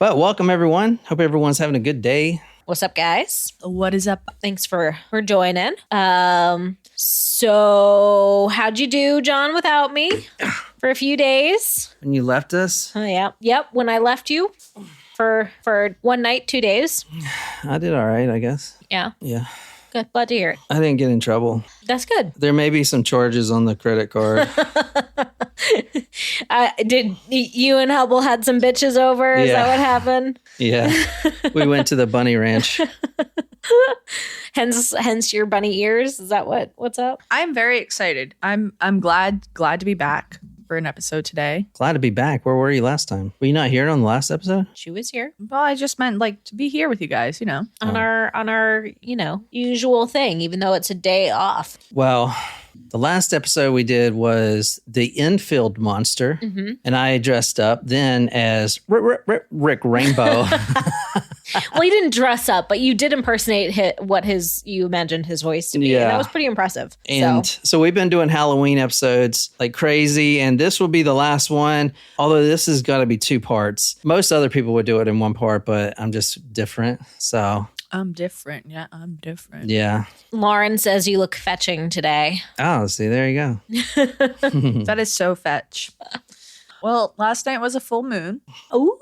But welcome, everyone. Hope everyone's having a good day. What's up, guys? What is up? Thanks for joining. So how'd you do, John, without me for a few days? When you left us? Oh, yeah. Yep. When I left you for 1 night, 2 days. I did all right, I guess. Yeah. Yeah. Good. Glad to hear it. I didn't get in trouble. That's good. There may be some charges on the credit card. Did you and Hubble had some bitches over? Is that what happened? Yeah. We went to the bunny ranch. Hence your bunny ears. Is that what's up? I'm very excited. I'm glad to be back for an episode today. Glad to be back. Where were you last time? Were you not here on the last episode? She was here. Well, I just meant like to be here with you guys, On our usual thing, even though it's a day off. Well, the last episode we did was the infield monster, and I dressed up then as Rick Rainbow. Well, he didn't dress up, but you did impersonate you imagined his voice to be. Yeah. And that was pretty impressive. And so we've been doing Halloween episodes like crazy, and this will be the last one, although this has got to be 2 parts. Most other people would do it in 1 part, but I'm just different. So I'm different. Yeah, I'm different. yeah. Lauren says you look fetching today. Oh, see, there you go. That is so fetch. Well, last night was a full moon. Ooh.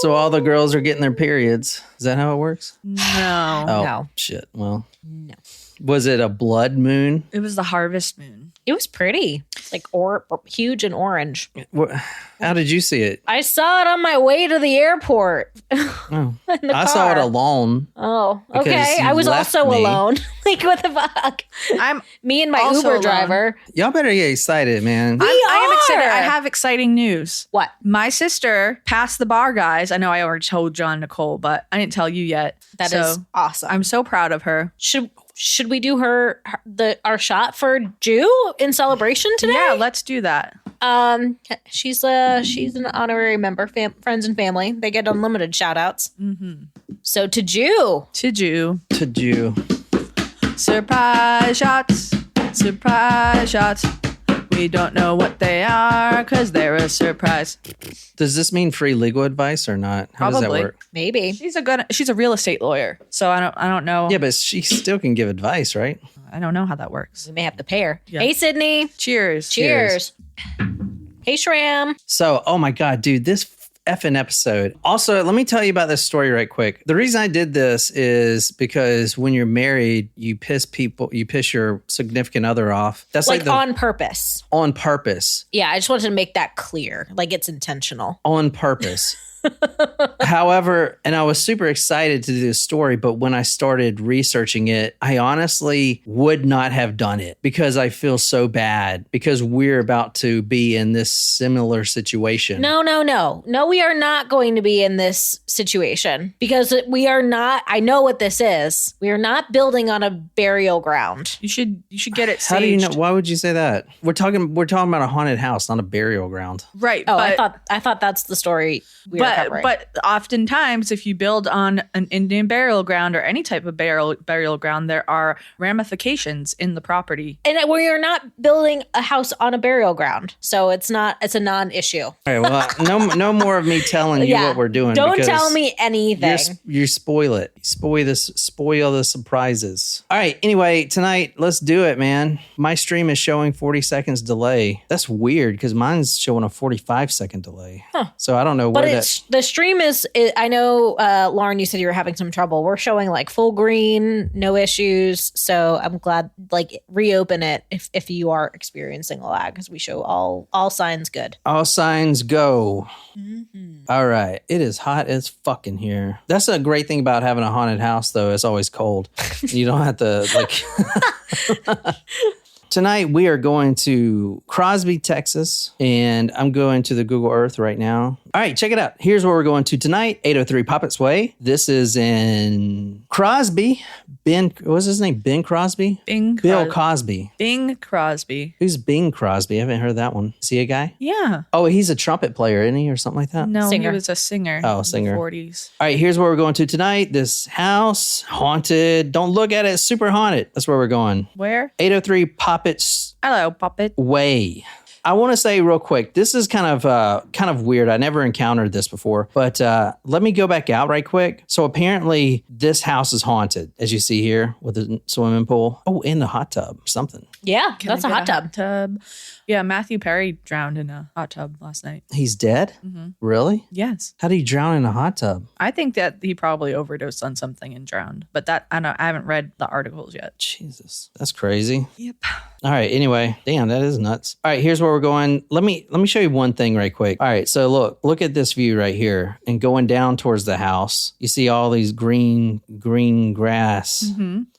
So all the girls are getting their periods. Is that how it works? No. Oh, No. shit. Well, No. was it a blood moon? It was the harvest moon. It was pretty. It's like huge and orange. How did you see it? I saw it on my way to the airport. Oh, In the I saw it car. alone. Oh, Because okay. you I was left also me. alone. Like, what the fuck? I'm Me and my also Uber alone. driver. Y'all better get excited, man. I am excited. are. I have exciting news. What? My sister passed the bar, guys. I know I already told John and Nicole, but I didn't tell you yet. That is awesome. I'm so proud of her. Should we do our shot for Jew in celebration today? Yeah, let's do that. She's an honorary member, friends and family. They get unlimited shout outs. Mm-hmm. So to Jew. To Jew. To Jew. Surprise shots. Surprise shots. We don't know what they are because they're a surprise. Does this mean free legal advice or not? How does that Probably. work? Maybe. She's a real estate lawyer, so I don't know. Yeah, but she still can give advice, right? I don't know how that works. We may have to pay her. Yeah. Hey, Sydney. Cheers. Cheers. Hey, Shram. So, oh my God, dude, this effing episode. Also, let me tell you about this story right quick. The reason I did this is because when you're married, you piss your significant other off. That's Like on purpose. on purpose. Yeah, I just wanted to make that clear. Like it's intentional. On purpose. However, and I was super excited to do this story, but when I started researching it, I honestly would not have done it because I feel so bad because we're about to be in this similar situation. No, we are not going to be in this situation because we are not. I know what this is. We are not building on a burial ground. You should get it staged. How do you know? Why would you say that? We're talking about a haunted house, not a burial ground. Right. Oh, but, I thought that's the story we were covering. But oftentimes, if you build on an Indian burial ground or any type of burial ground, there are ramifications in the property. And we are not building a house on a burial ground, so it's a non-issue. All right. Well, no more of me telling you what we're doing. Don't because tell me anything. You spoil it. Spoil the surprises. All right. Anyway, tonight, let's do it, man. My stream is showing 40 seconds delay. That's weird because mine's showing a 45-second delay. Huh. So I don't know But where the stream is. I know, Lauren, you said you were having some trouble. We're showing like full green, no issues. So I'm glad. Like reopen it if you are experiencing a lag because we show all signs good. all signs go. Mm-hmm. All right. It is hot as fucking here. That's a great thing about having a haunted house, though. It's always cold. You don't have to like. Tonight, we are going to Crosby, Texas, and I'm going to the Google Earth right now. All right, check it out. Here's where we're going to tonight, 803 Poppet's Way. This is in Crosby. What's his name? Ben Crosby? Bill Cosby. Bing Crosby. Who's Bing Crosby? I haven't heard that one. Is he a guy? Yeah. Oh, he's a trumpet player, isn't he? Or something like that? No, Singer. he was a singer. Oh, in singer. the 40s. All right, here's where we're going to tonight. This house, haunted. Don't look at it. It's super haunted. That's where we're going. Where? 803 Poppet's Hello, Poppet. Way. I want to say real quick, this is kind of weird. I never encountered this before, but let me go back out right quick. So apparently this house is haunted, as you see here with the swimming pool. Oh, and the hot tub or something. Yeah, Can that's I a get hot tub. Yeah, Matthew Perry drowned in a hot tub last night. He's dead? Really? Yes. How did he drown in a hot tub? I think that he probably overdosed on something and drowned. But that I haven't read the articles yet. Jesus, that's crazy. Yep. All right. Anyway, damn, that is nuts. All right, here's where we're going. Let me show you one thing right quick. All right, so look at this view right here, and going down towards the house, you see all these green grass.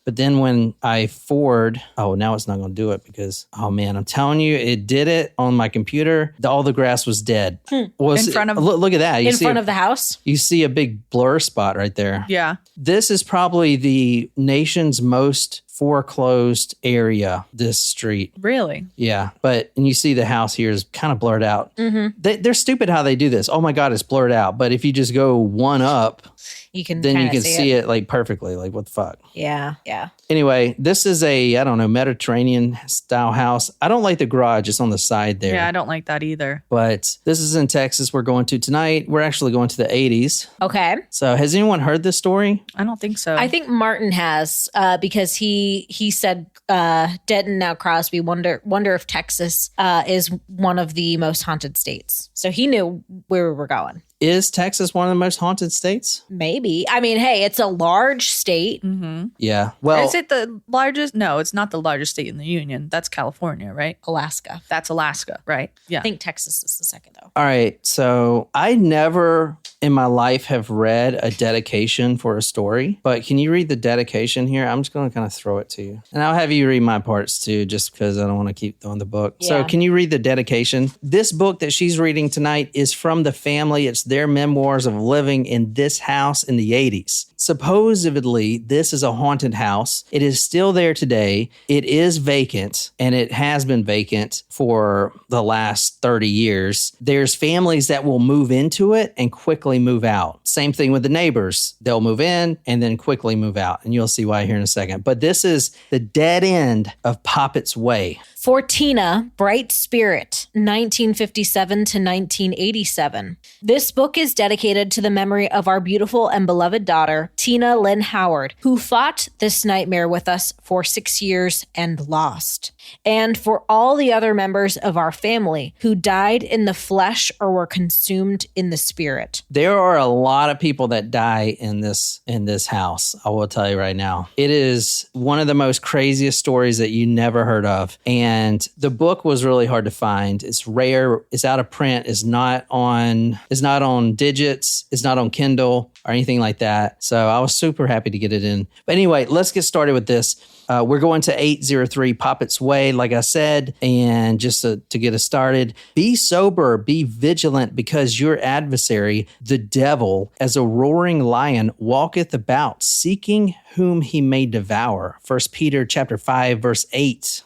But then when I forward, oh, now it's not going to do it because, oh man, I'm telling you, it did it on my computer. All the grass was dead. In front of look at that. In front of the house? You see a big blur spot right there. Yeah. This is probably the nation's most foreclosed area, this street. Really? Yeah. And you see the house here is kind of blurred out. They're stupid how they do this. Oh my God, it's blurred out. But if you just go one up, you can see it like perfectly. Like, what the fuck? Yeah. Anyway, this is a, I don't know, Mediterranean style house. I don't like the garage. It's on the side there. Yeah, I don't like that either. But this is in Texas. We're going to tonight. We're actually going to the 80s. Okay. So has anyone heard this story? I don't think so. I think Martin has because he said Denton, now Crosby, wonder if Texas is one of the most haunted states. So he knew where we were going. Is Texas one of the most haunted states? Maybe. I mean, hey, it's a large state. Yeah. Well, is it the largest? No, it's not the largest state in the union. That's California, right? Alaska. That's Alaska, right? Yeah. I think Texas is the second, though. all right. So I never in my life have read a dedication for a story, but can you read the dedication here? I'm just going to kind of throw it to you. And I'll have you read my parts too, just because I don't want to keep throwing the book. Yeah. So can you read the dedication? This book that she's reading tonight is from the family. It's their memoirs of living in this house in the 80s. Supposedly, this is a haunted house. It is still there today. It is vacant, and it has been vacant for the last 30 years. There's families that will move into it and quickly move out. Same thing with the neighbors. They'll move in and then quickly move out, and you'll see why here in a second. But this is the dead end of Poppet's Way. For Tina, Bright Spirit, 1957 to 1987. This book is dedicated to the memory of our beautiful and beloved daughter, Tina Lynn Howard, who fought this nightmare with us for 6 years and lost. And for all the other members of our family who died in the flesh or were consumed in the spirit. There are a lot of people that die in this house. I will tell you right now. It is one of the most craziest stories that you never heard of. And the book was really hard to find. It's rare. It's out of print. It's not on digits. It's not on Kindle or anything like that. So I was super happy to get it in. But anyway, let's get started with this. We're going to 803 Poppet's Way, like I said, and just to get us started, be sober, be vigilant, because your adversary, the devil, as a roaring lion, walketh about, seeking whom he may devour. 1 Peter chapter 5, verse 8.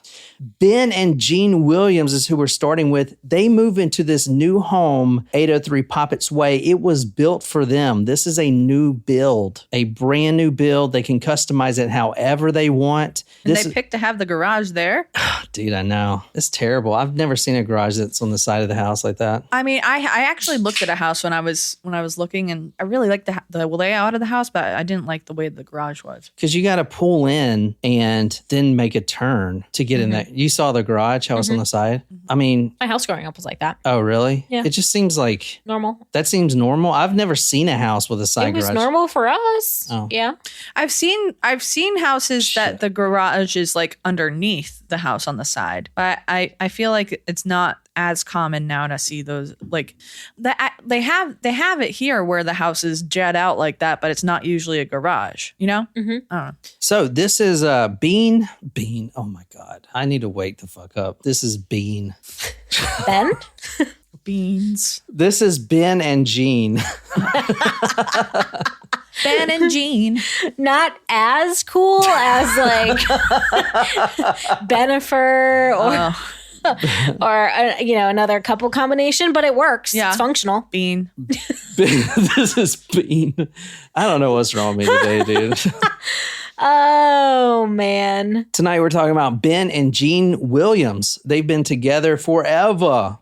Ben and Jean Williams is who we're starting with. They move into this new home, 803 Poppet's Way. It was built for them. This is a new build, a brand new build. They can customize it however they want. And they picked to have the garage there. Dude, I know. It's terrible. I've never seen a garage that's on the side of the house like that. I mean, I actually looked at a house when I was looking, and I really liked the layout of the house, but I didn't like the way the garage was. Because you got to pull in and then make a turn to get in there. You saw the garage, how it's on the side? I mean... My house growing up was like that. Oh, really? Yeah. It just seems like... Normal. That seems normal. I've never seen a house with a side garage. It was normal for us. Oh. Yeah. I've seen houses that the garage is like underneath the house on the side, but I feel like it's not as common now to see those, like that. They have it here where the houses jet out like that, but it's not usually a garage, you know? I don't know. So this is Bean. Oh my God. I need to wake the fuck up. This is Bean. Ben? Beans. This is Ben and Jean. Ben and Jean. Not as cool as like Benifer or another couple combination, but it works. Yeah. It's functional. Bean. This is Bean. I don't know what's wrong with me today, dude. Oh, man. Tonight we're talking about Ben and Jean Williams. They've been together forever.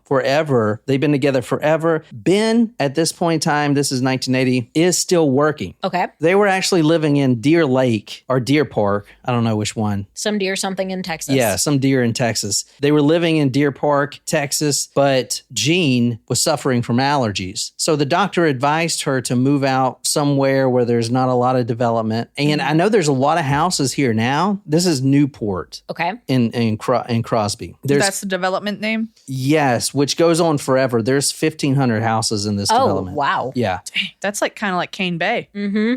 They've been together forever. Ben, at this point in time, this is 1980, is still working. Okay. They were actually living in Deer Lake or Deer Park. I don't know which one. Some deer something in Texas. Yeah, some deer in Texas. They were living in Deer Park, Texas, but Jean was suffering from allergies. So the doctor advised her to move out somewhere where there's not a lot of development. And I know there's a lot of houses here now. This is Newport. Okay. In Crosby. That's the development name? Yes, which goes on forever. There's 1,500 houses in this development. Oh, wow. Yeah. Dang, that's like kind of like Cane Bay.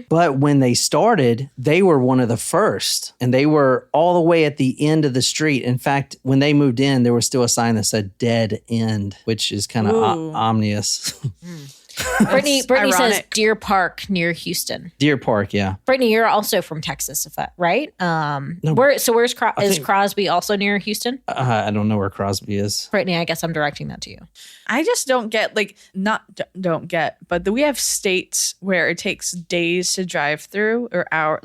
But when they started, they were one of the first, and they were all the way at the end of the street. In fact, when they moved in, there was still a sign that said dead end, which is kind of ominous. Brittany says ironic. Deer Park near Houston. Deer Park, yeah. Brittany, you're also from Texas, right? Where's Crosby also near Houston? I don't know where Crosby is. Brittany, I guess I'm directing that to you. I just don't get but we have states where it takes days to drive through or hour,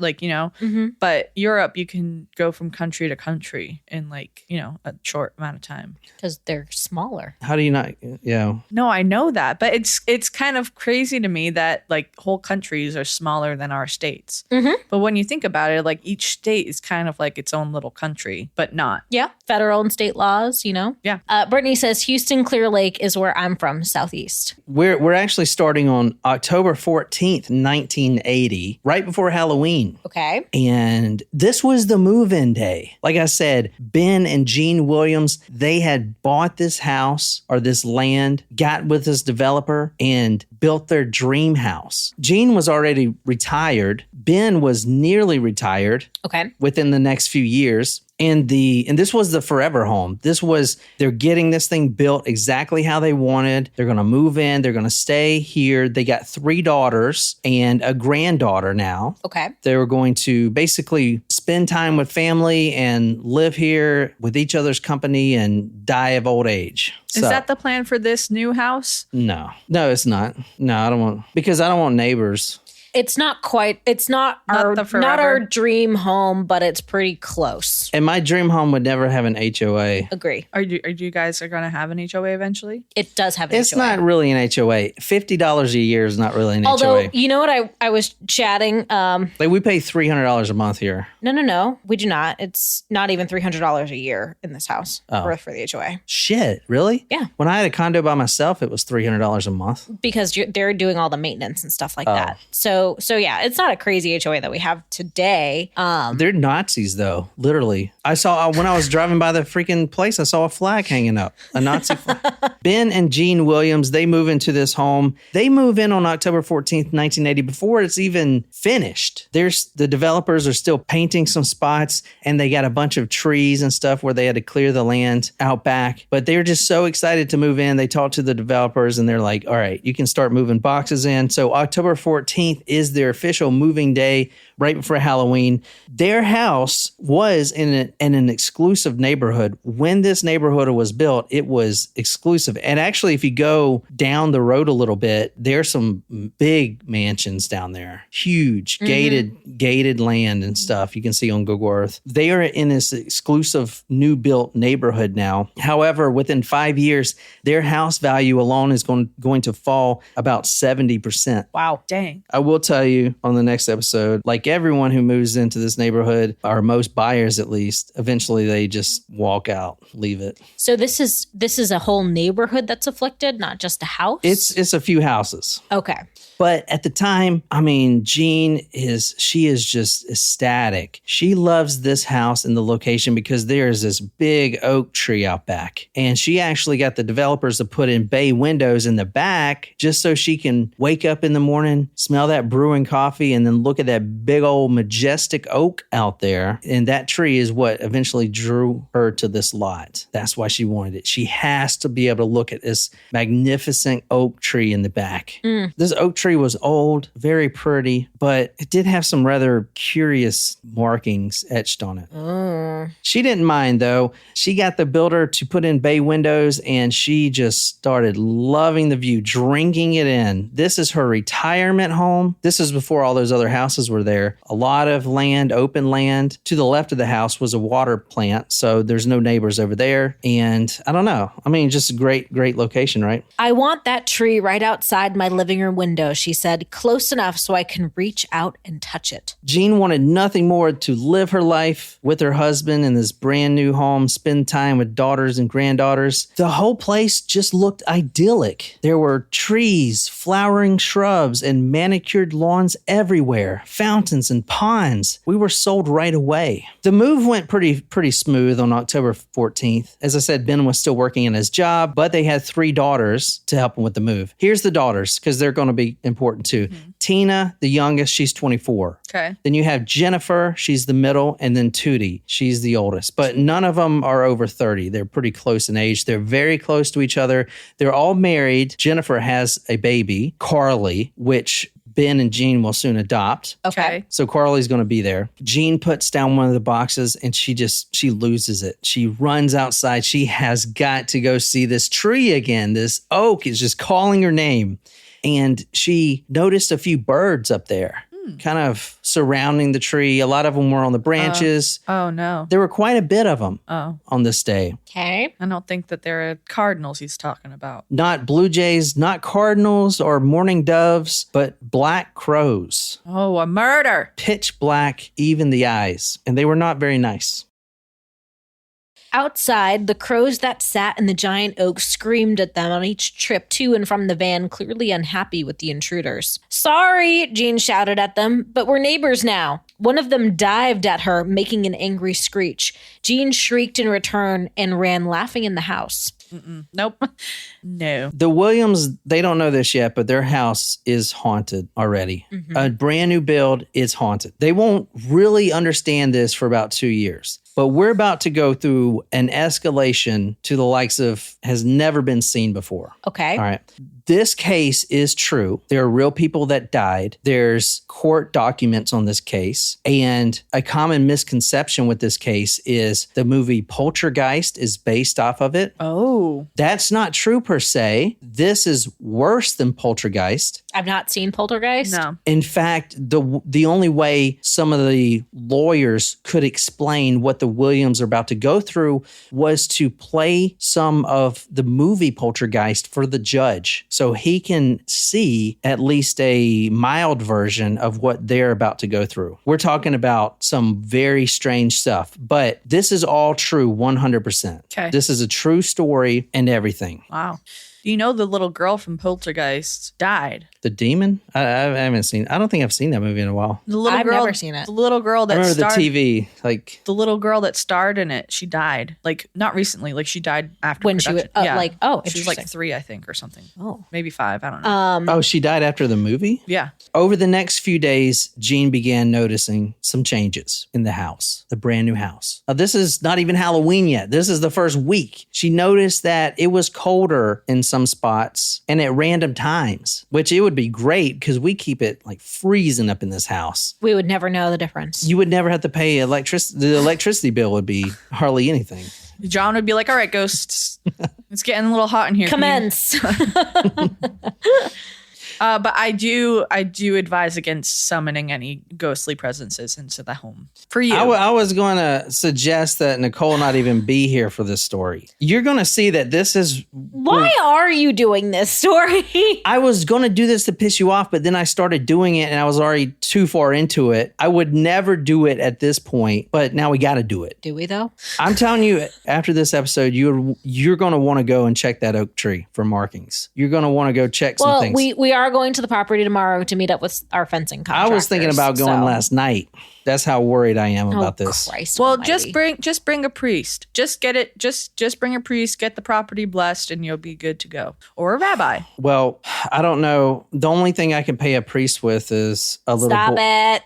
but Europe, you can go from country to country in a short amount of time. Because they're smaller. How do you not? Yeah. No, I know that, but it's kind of crazy to me that whole countries are smaller than our states. But when you think about it, each state is kind of like its own little country, but not. Yeah. Federal and state laws, Yeah. Brittany says Houston Clear Lake is where I'm from, Southeast. We're actually starting on October 14th, 1980, right before Halloween. Okay. And this was the move-in day. Like I said, Ben and Jean Williams, they had bought this house or this land, got with this developer, and built their dream house. Jean was already retired. Ben was nearly retired. Okay. Within the next few years. And this was the forever home. They're getting this thing built exactly how they wanted. They're going to move in. They're going to stay here. They got 3 daughters and a granddaughter now. Okay. They were going to basically spend time with family and live here with each other's company and die of old age. Is that the plan for this new house? No, it's not. No, I don't want neighbors. It's not our dream home, but it's pretty close. And my dream home would never have an HOA. Agree. Are you guys going to have an HOA eventually? It does have an It's HOA. not really an HOA. $50 a year is not really an Although, HOA. you know what I was chatting? We pay $300 a month here. No. We do not. It's not even $300 a year in this house for the HOA. Shit, really? Yeah. When I had a condo by myself, it was $300 a month. Because they're doing all the maintenance and stuff like that. So yeah, it's not a crazy HOA that we have today. They're Nazis, though. Literally. I saw, when I was driving by the freaking place, I saw a flag hanging up. A Nazi flag. Ben and Jean Williams, they move into this home. They move in on October 14th, 1980, before it's even finished. The developers are still painting some spots, and they got a bunch of trees and stuff where they had to clear the land out back. But they're just so excited to move in. They talked to the developers, and they're like, all right, you can start moving boxes in. So October 14th is their official moving day, right before Halloween. Their house was in an exclusive neighborhood. When this neighborhood was built, it was exclusive. And actually, if you go down the road a little bit, there's some big mansions down there. Huge, gated land and stuff you can see on Google Earth. They are in this exclusive new built neighborhood now. However, within 5 years, their house value alone is going to fall about 70%. Wow. Dang. I will tell you on the next episode, like everyone who moves into this neighborhood, or most buyers at least, eventually they just walk out, leave it. So this is a whole neighborhood that's afflicted, not just a house? It's a few houses. Okay. But at the time, I mean, Jean is just ecstatic. She loves this house and the location because there's this big oak tree out back. And she actually got the developers to put in bay windows in the back just so she can wake up in the morning, smell that brewing coffee, and then look at that big old majestic oak out there. And that tree is what eventually drew her to this lot. That's why she wanted it. She has to be able to look at this magnificent oak tree in the back. This oak tree was old, very pretty, but it did have some rather curious markings etched on it. She didn't mind, though. She got the builder to put in bay windows, and she just started loving the view, drinking it in. This is her retirement home. This is before all those other houses were there. there. A lot of land, open land. To the left of the house was a water plant, so there's no neighbors over there. And I don't know. I mean, just a great location, right? I want that tree right outside my living room window, she said, close enough so I can reach out and touch it. Jean wanted nothing more to live her life with her husband in this brand new home, spend time with daughters and granddaughters. The whole place just looked idyllic. There were trees, flowering shrubs, and manicured lawns everywhere, fountains and ponds. We were sold right away. The move went pretty smooth on October 14th. As I said, Ben was still working in his job, but they had 3 daughters to help him with the move. Here's the daughters, because they're going to be important too. Tina, the youngest, she's 24. Okay. Then you have Jennifer, she's the middle, and then Tootie, she's the oldest. But none of them are over 30. They're pretty close in age. They're very close to each other. They're all married. Jennifer has a baby, Carly, which Ben and Jean will soon adopt. Okay. So Carly's going to be there. Jean puts down one of the boxes and she loses it. She runs outside. She has got to go see this tree again. This oak is just calling her name. And she noticed a few birds up there, kind of surrounding the tree. A lot of them were on the branches. Oh, no. There were quite a bit of them on this day. Okay. I don't think that they're cardinals he's talking about. Not blue jays, not cardinals or mourning doves, but black crows. Oh, a murder. Pitch black, even the eyes. And they were not very nice. Outside, the crows that sat in the giant oak screamed at them on each trip to and from the van, clearly unhappy with the intruders. Sorry, Jean shouted at them, but we're neighbors now. One of them dived at her, making an angry screech. Jean shrieked in return and ran laughing in the house. Nope. No. The Williams, they don't know this yet, but their house is haunted already. A brand new build, it's haunted. They won't really understand this for about 2 years. But we're about to go through an escalation to the likes of has never been seen before. Okay. All right. This case is true. There are real people that died. There's court documents on this case. And a common misconception with this case is the movie Poltergeist is based off of it. Oh. That's not true per se. This is worse than Poltergeist. I've not seen Poltergeist. No. In fact, the only way some of the lawyers could explain what the Williams are about to go through was to play some of the movie Poltergeist for the judge so he can see at least a mild version of what they're about to go through. We're talking about some very strange stuff, but this is all true 100%. Okay. This is a true story and everything. Wow. You know, the little girl from Poltergeist died. The Demon? I haven't seen. I don't think I've seen that movie in a while. The little I've girl, never seen it. The little girl I that remember starred, the TV. Like the little girl that starred in it, she died. Like not recently. Like she died after When she was, production. like, oh, she was like interesting. 3, I think, or something. Oh. Maybe 5. I don't know. oh, she died after the movie? Yeah. Over the next few days, Jean began noticing some changes in the house, the brand new house. Now, this is not even Halloween yet. This is the first week. She noticed that it was colder in some spots and at random times, which it would be great because we keep it like freezing up in this house. We would never know the difference. You would never have to pay electricity. The electricity bill would be hardly anything. John would be like, all right, ghosts, it's getting a little hot in here. Commence. But I do advise against summoning any ghostly presences into the home. For you. I was going to suggest that Nicole not even be here for this story. You're going to see that this is... Why are you doing this story? I was going to do this to piss you off, but then I started doing it and I was already too far into it. I would never do it at this point, but now we got to do it. Do we though? I'm telling you, after this episode, you're going to want to go and check that oak tree for markings. You're going to want to go check some things. We are going to the property tomorrow to meet up with our fencing contractors. I was thinking about going last night. That's how worried I am about this. Christ well, almighty. just bring a priest. Just get it. Just bring a priest. Get the property blessed, and you'll be good to go. Or a rabbi. Well, I don't know. The only thing I can pay a priest with is a little. Stop it.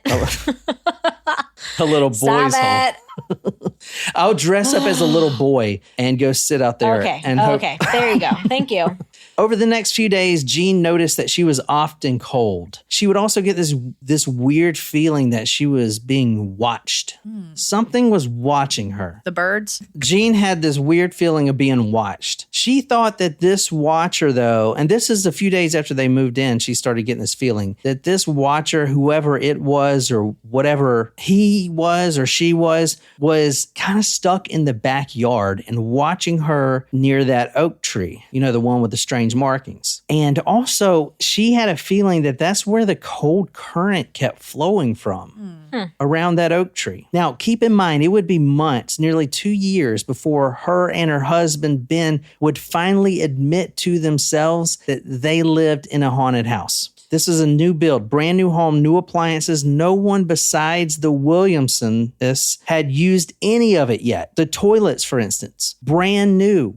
A little boy's Stop home. it. I'll dress up as a little boy and go sit out there. Okay. And hope. Okay. There you go. Thank you. Over the next few days, Jean noticed that she was often cold. She would also get this weird feeling that she was being watched. Something was watching her. The birds? Jean had this weird feeling of being watched. She thought that this watcher, though, and this is a few days after they moved in, she started getting this feeling that this watcher, whoever it was or whatever he was or she was kind of stuck in the backyard and watching her near that oak tree, the one with the strange markings. And also, she had a feeling that that's where the cold current kept flowing from. Around that oak tree. Now, keep in mind, it would be months, nearly 2 years before her and her husband, Ben, would finally admit to themselves that they lived in a haunted house. This is a new build, brand new home, new appliances. No one besides the Williamsons had used any of it yet. The toilets, for instance, brand new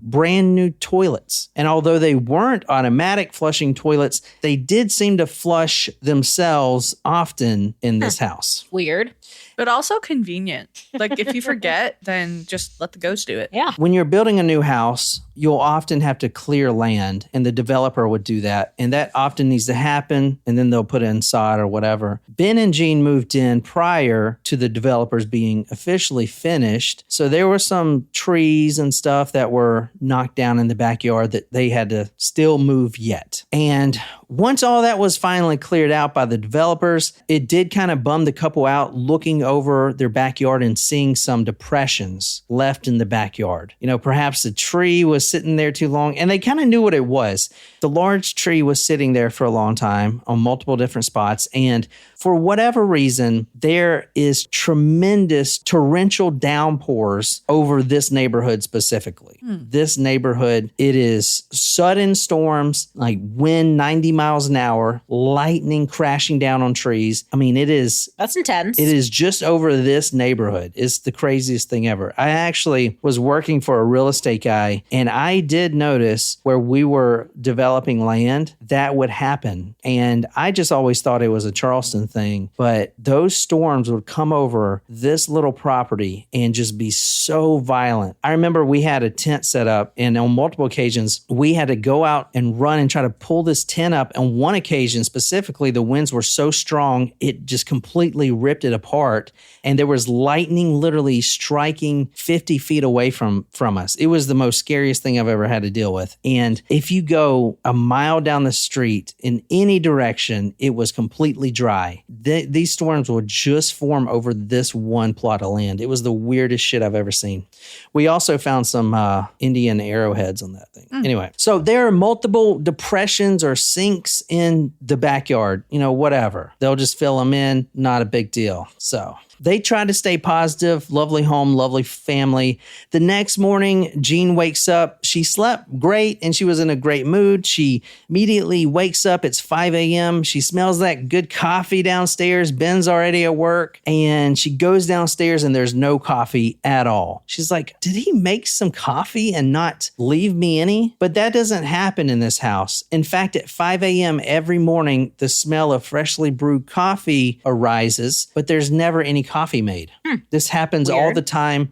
toilets. And although they weren't automatic flushing toilets, they did seem to flush themselves often in this house. Weird. But also convenient. Like if you forget, then just let the ghost do it. Yeah. When you're building a new house, you'll often have to clear land, and the developer would do that. And that often needs to happen, and then they'll put in sod or whatever. Ben and Jean moved in prior to the developers being officially finished. So there were some trees and stuff that were knocked down in the backyard that they had to still move yet. And once all that was finally cleared out by the developers, it did kind of bum the couple out looking over their backyard and seeing some depressions left in the backyard. Perhaps the tree was sitting there too long, and they kind of knew what it was. The large tree was sitting there for a long time on multiple different spots, and for whatever reason, there is tremendous torrential downpours over this neighborhood specifically. This neighborhood, it is sudden storms, like wind 90 miles an hour, lightning crashing down on trees. I mean, that's intense. It is just over this neighborhood. It's the craziest thing ever. I actually was working for a real estate guy, and I did notice where we were developing land, that would happen. And I just always thought it was a Charleston thing, but those storms would come over this little property and just be so violent. I remember we had a tent set up, and on multiple occasions, we had to go out and run and try to pull this tent up. On one occasion specifically, the winds were so strong, it just completely ripped it apart. And there was lightning literally striking 50 feet away from us. It was the most scariest thing I've ever had to deal with. And if you go a mile down the street in any direction, it was completely dry. These storms would just form over this one plot of land. It was the weirdest shit I've ever seen. We also found some Indian arrowheads on that thing. Anyway, so there are multiple depressions or sinks in the backyard, whatever. They'll just fill them in. Not a big deal. So they tried to stay positive. Lovely home, lovely family. The next morning, Jean wakes up. She slept great and she was in a great mood. She immediately wakes up. It's 5 a.m. She smells that good coffee downstairs. Ben's already at work, and she goes downstairs and there's no coffee at all. She's like, did he make some coffee and not leave me any? But that doesn't happen in this house. In fact, at 5 a.m. every morning, the smell of freshly brewed coffee arises, but there's never any coffee made. This happens all the time.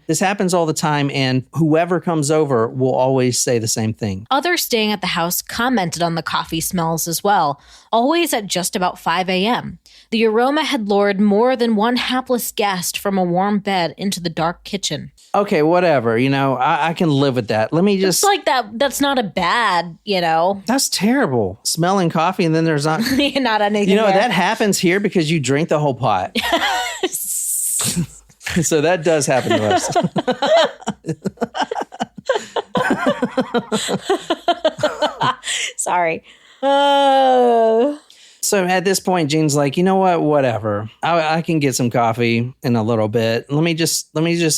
And whoever comes over will always say the same thing. Others staying at the house commented on the coffee smells as well, always at just about 5 a.m. The aroma had lured more than one hapless guest from a warm bed into the dark kitchen. Okay, whatever. I can live with that. Let me just... It's like that. That's not a bad, That's terrible. Smelling coffee and then there's not... not anything there. That happens here because you drink the whole pot. So that does happen to us. Sorry. So at this point, Jean's like, you know what? Whatever. I can get some coffee in a little bit. Let me just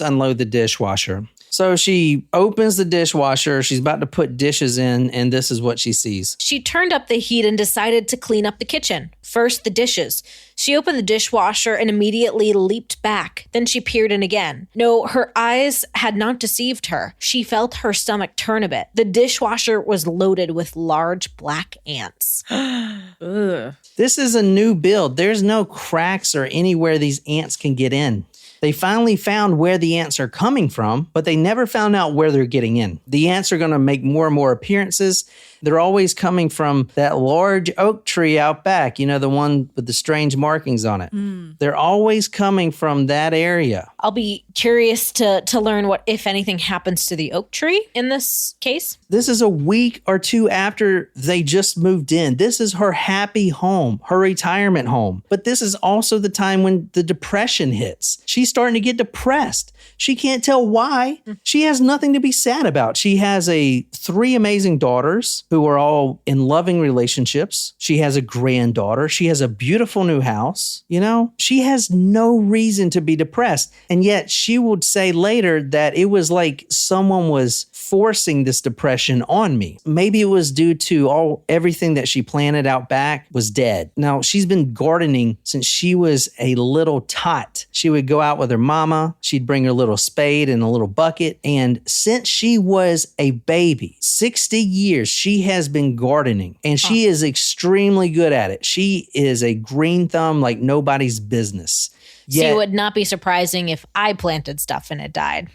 unload the dishwasher. So she opens the dishwasher. She's about to put dishes in, and this is what she sees. She turned up the heat and decided to clean up the kitchen. First, the dishes. She opened the dishwasher and immediately leaped back. Then she peered in again. No, her eyes had not deceived her. She felt her stomach turn a bit. The dishwasher was loaded with large black ants. Ugh. This is a new build. There's no cracks or anywhere these ants can get in. They finally found where the ants are coming from, but they never found out where they're getting in. The ants are going to make more and more appearances. They're always coming from that large oak tree out back, the one with the strange markings on it. They're always coming from that area. I'll be curious to learn what, if anything, happens to the oak tree in this case. This is a week or two after they just moved in. This is her happy home, her retirement home. But this is also the time when the depression hits. She's starting to get depressed. She can't tell why. She has nothing to be sad about. She has 3 amazing daughters who are all in loving relationships. She has a granddaughter. She has a beautiful new house. She has no reason to be depressed. And yet she would say later that it was like someone was forcing this depression on me. Maybe it was due to everything that she planted out back was dead. Now, she's been gardening since she was a little tot. She would go out with her mama. She'd bring her little spade and a little bucket. And since she was a baby, 60 years, she has been gardening. And she is extremely good at it. She is a green thumb like nobody's business. So it would not be surprising if I planted stuff and it died.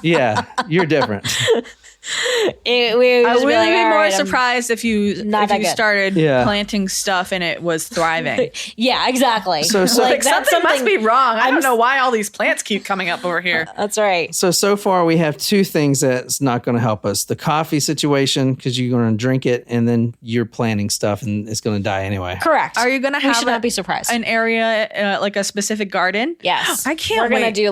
Yeah, you're different. I would be more surprised if you started planting stuff and it was thriving. Yeah, exactly. So something must be wrong. I don't know why all these plants keep coming up over here. That's right. So far we have 2 things that's not going to help us. The coffee situation, because you're going to drink it and then you're planting stuff and it's going to die anyway. Correct. Are you going to have should not be surprised. An area, like a specific garden? Yes. I can't We're wait. going to do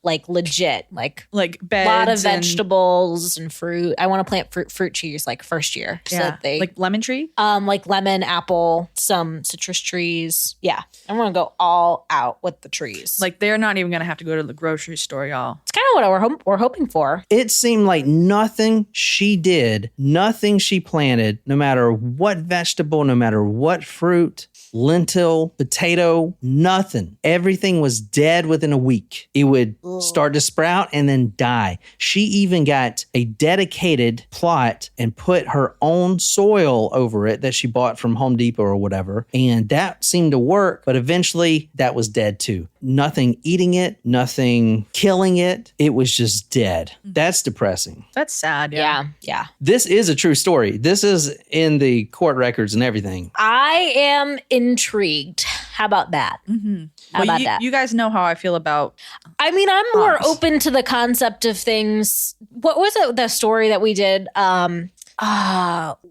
like legit, like beds, a lot of vegetables and fruit. I want to plant fruit trees like first year. So that like lemon tree? Like lemon, apple, some citrus trees. Yeah. I want to go all out with the trees. Like they're not even going to have to go to the grocery store, y'all. It's kind of what we're hoping for. It seemed like nothing she did, nothing she planted, no matter what vegetable, no matter what fruit, lentil, potato, nothing. Everything was dead within a week. It would start to sprout and then die. She even got a dedicated plot and put her own soil over it that she bought from Home Depot or whatever. And that seemed to work, but eventually that was dead too. Nothing eating it, nothing killing it. It was just dead. That's depressing. That's sad. Yeah. This is a true story. This is in the court records and everything. I am intrigued. How about that? Mm-hmm. How about that? You guys know how I feel about. I mean, I'm more open to the concept of things. What was it? The story that we did,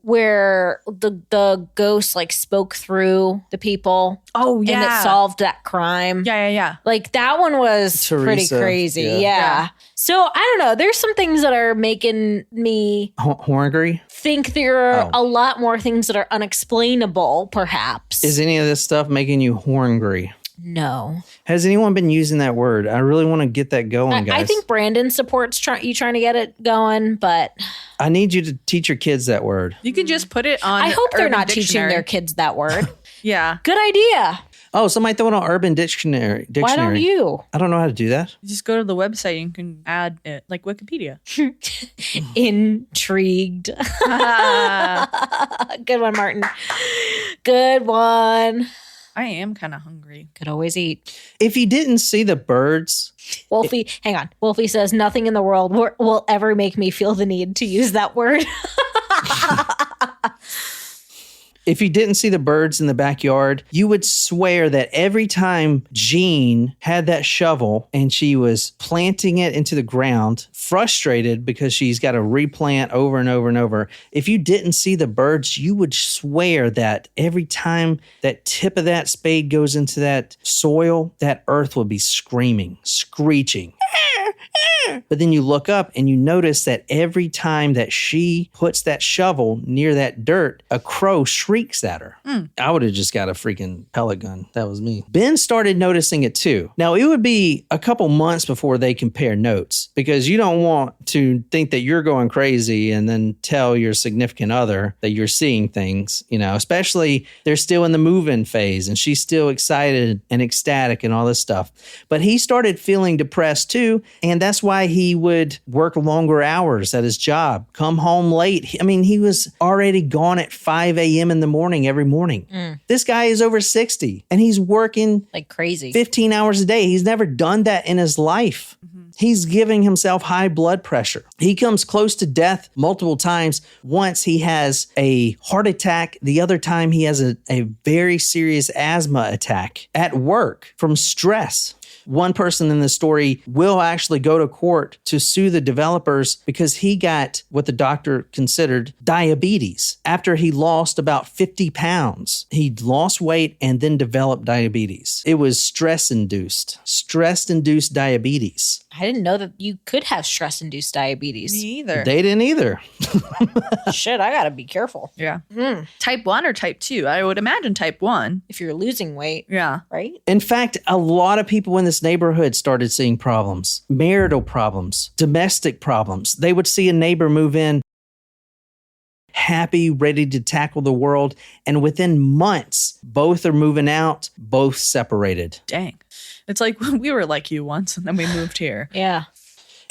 where the ghost like spoke through the people. Oh yeah, and it solved that crime. Yeah. Like that one was pretty crazy. Yeah. So I don't know. There's some things that are making me hungry. Think there are a lot more things that are unexplainable. Perhaps is any of this stuff making you hungry? No. Has anyone been using that word? I really want to get that going, guys. I think Brandon supports you trying to get it going, but I need you to teach your kids that word. You can just put it on. I hope they're Urban not Dictionary. teaching their kids that word. Yeah. Good idea. Oh, somebody throw it on Urban Dictionary. Why don't you? I don't know how to do that. Just go to the website and you can add it, like Wikipedia. Intrigued. Good one, Martin. Good one. I am kind of hungry. Could always eat. If you didn't see the birds. Wolfie, hang on. Wolfie says, nothing in the world will ever make me feel the need to use that word. If you didn't see the birds in the backyard, you would swear that every time Jean had that shovel and she was planting it into the ground, frustrated because she's got to replant over and over and over. If you didn't see the birds, you would swear that every time that tip of that spade goes into that soil, that earth would be screaming, screeching. But then you look up and you notice that every time that she puts that shovel near that dirt, a crow shrieks at her. I would have just got a freaking pellet gun. That was me. Ben started noticing it too. Now, it would be a couple months before they compare notes because you don't want to think that you're going crazy and then tell your significant other that you're seeing things, especially they're still in the move-in phase and she's still excited and ecstatic and all this stuff. But he started feeling depressed too. And that's why he would work longer hours at his job, come home late. I mean, he was already gone at 5 a.m. in the morning every morning. This guy is over 60 and he's working like crazy, 15 hours a day. He's never done that in his life. He's giving himself high blood pressure. He comes close to death multiple times. Once he has a heart attack. The other time he has a very serious asthma attack at work from stress. One person in the story will actually go to court to sue the developers because he got what the doctor considered diabetes. After he lost about 50 pounds, he lost weight and then developed diabetes. It was stress-induced diabetes. I didn't know that you could have stress-induced diabetes. Me either. They didn't either. Shit, I gotta be careful. Yeah. Type 1 or type 2? I would imagine type 1. If you're losing weight. Yeah. Right? In fact, a lot of people in this neighborhood started seeing problems, marital problems, domestic problems. They would see a neighbor move in happy, ready to tackle the world. And within months, both are moving out, both separated. Dang. It's like we were like you once and then we moved here. Yeah.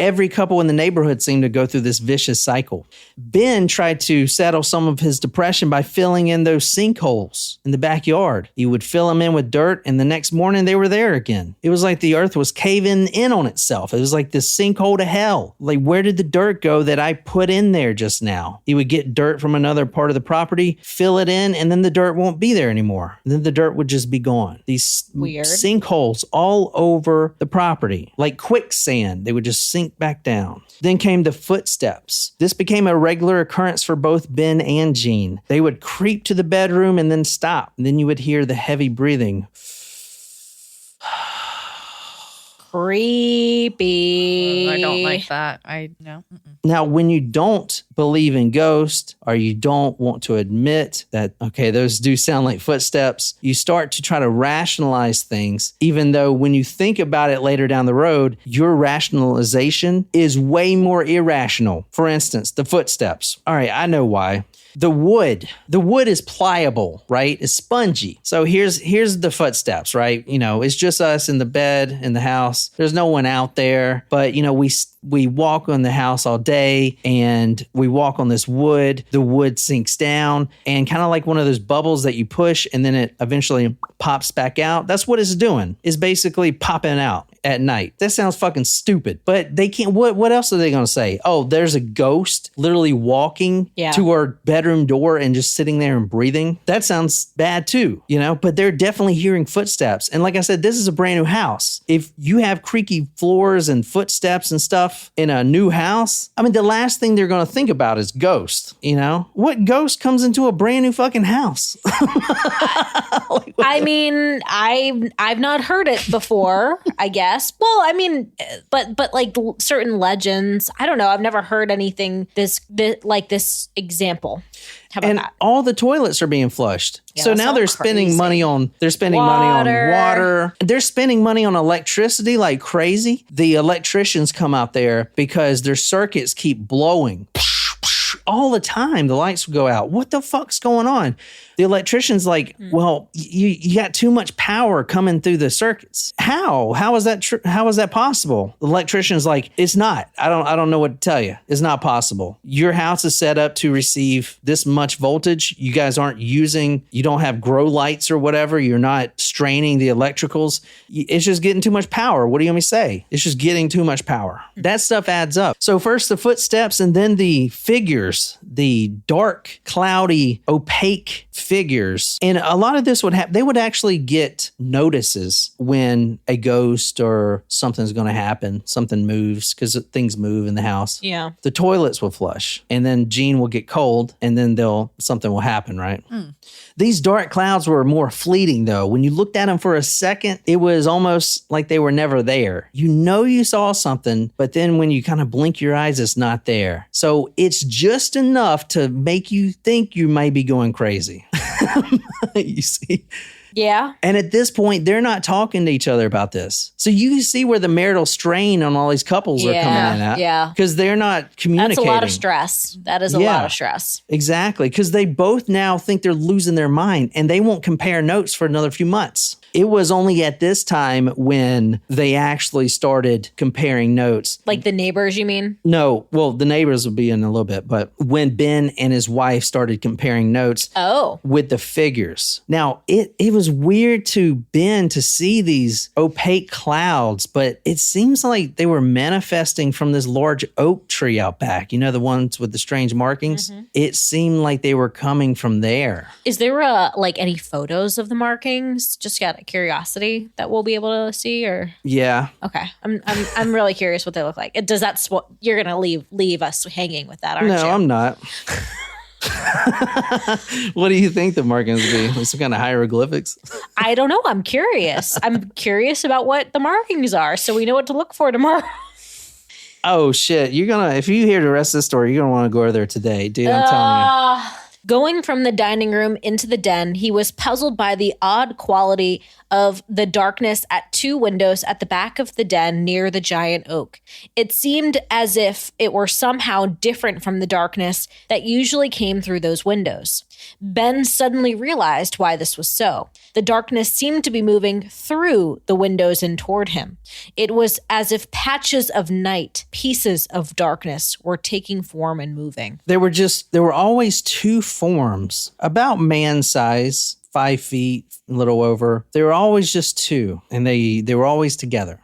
Every couple in the neighborhood seemed to go through this vicious cycle. Ben tried to settle some of his depression by filling in those sinkholes in the backyard. He would fill them in with dirt, and the next morning they were there again. It was like the earth was caving in on itself. It was like this sinkhole to hell. Like, where did the dirt go that I put in there just now? He would get dirt from another part of the property, fill it in, and then the dirt won't be there anymore. And then the dirt would just be gone. These Weird. sinkholes all over the property, like quicksand. They would just sink back down. Then came the footsteps. This became a regular occurrence for both Ben and Jean. They would creep to the bedroom and then stop. And then you would hear the heavy breathing. Creepy. I don't like that. No. Now, when you don't believe in ghosts or you don't want to admit that, okay, those do sound like footsteps, you start to try to rationalize things, even though when you think about it later down the road, your rationalization is way more irrational. For instance, the footsteps. All right, I know why. The wood is pliable, right? It's spongy. So here's the footsteps, right? You know, it's just us in the bed in the house. There's no one out there, but you know, we walk on the house all day and we walk on this wood. The wood sinks down and kind of like one of those bubbles that you push and then it eventually pops back out. That's what it's doing. It's basically popping out at night. That sounds fucking stupid, but they can't. What else are they going to say? Oh, there's a ghost literally walking to our bedroom door and just sitting there and breathing. That sounds bad too, you know, but they're definitely hearing footsteps. And like I said, this is a brand new house. If you have creaky floors and footsteps and stuff in a new house, I mean, the last thing they're going to think about is ghosts, you know? What ghost comes into a brand new fucking house? I mean, I've not heard it before, I guess. Well, I mean, but like certain legends, I don't know. I've never heard anything this like this example. How about that? All the toilets are being flushed. Yeah, so that's now all they're spending crazy. money on water. They're spending money on electricity like crazy. The electricians come out there because their circuits keep blowing. All the time, the lights would go out. What the fuck's going on? The electrician's like, well, you got too much power coming through the circuits. How? How is that? How is that possible? The electrician's like, it's not. I don't know what to tell you. It's not possible. Your house is set up to receive this much voltage. You guys aren't using. You don't have grow lights or whatever. You're not straining the electricals. It's just getting too much power. What do you want me to say? It's just getting too much power. That stuff adds up. So first the footsteps and then the figures, the dark, cloudy, opaque figures. And a lot of this would happen. They would actually get notices when a ghost or something's going to happen. Something moves because things move in the house. Yeah. The toilets will flush and then Jean will get cold and then something will happen, right? These dark clouds were more fleeting though. When you looked at them for a second, it was almost like they were never there. You know you saw something, but then when you kind of blink your eyes, it's not there. So it's just enough to make you think you may be going crazy. You see? Yeah. And at this point, they're not talking to each other about this. So you see where the marital strain on all these couples are coming in at. Yeah. Because they're not communicating. That's a lot of stress. That is a lot of stress. Exactly. Because they both now think they're losing their mind and they won't compare notes for another few months. It was only at this time when they actually started comparing notes. Like the neighbors, you mean? No, well, the neighbors will be in a little bit, but when Ben and his wife started comparing notes with the figures. Now, it was weird to Ben to see these opaque clouds, but it seems like they were manifesting from this large oak tree out back. You know, the ones with the strange markings? Mm-hmm. It seemed like they were coming from there. Is there any photos of the markings? Just out of curiosity that we'll be able to see, or? Yeah. Okay. I'm really curious what they look like. Does that's what you're going to leave us hanging with that, aren't you? No, I'm not. What do you think the markings would be? Like some kind of hieroglyphics? I don't know. I'm curious. I'm curious about what the markings are, so we know what to look for tomorrow. Oh shit! If you hear the rest of the story, you're gonna want to go over there today, dude. I'm telling you. Going from the dining room into the den, he was puzzled by the odd quality of the darkness at two windows at the back of the den near the giant oak. It seemed as if it were somehow different from the darkness that usually came through those windows. Ben suddenly realized why this was so. The darkness seemed to be moving through the windows and toward him. It was as if patches of night, pieces of darkness, were taking form and moving. There were always two forms, about man size, 5 feet, a little over. They were always just two, and they were always together.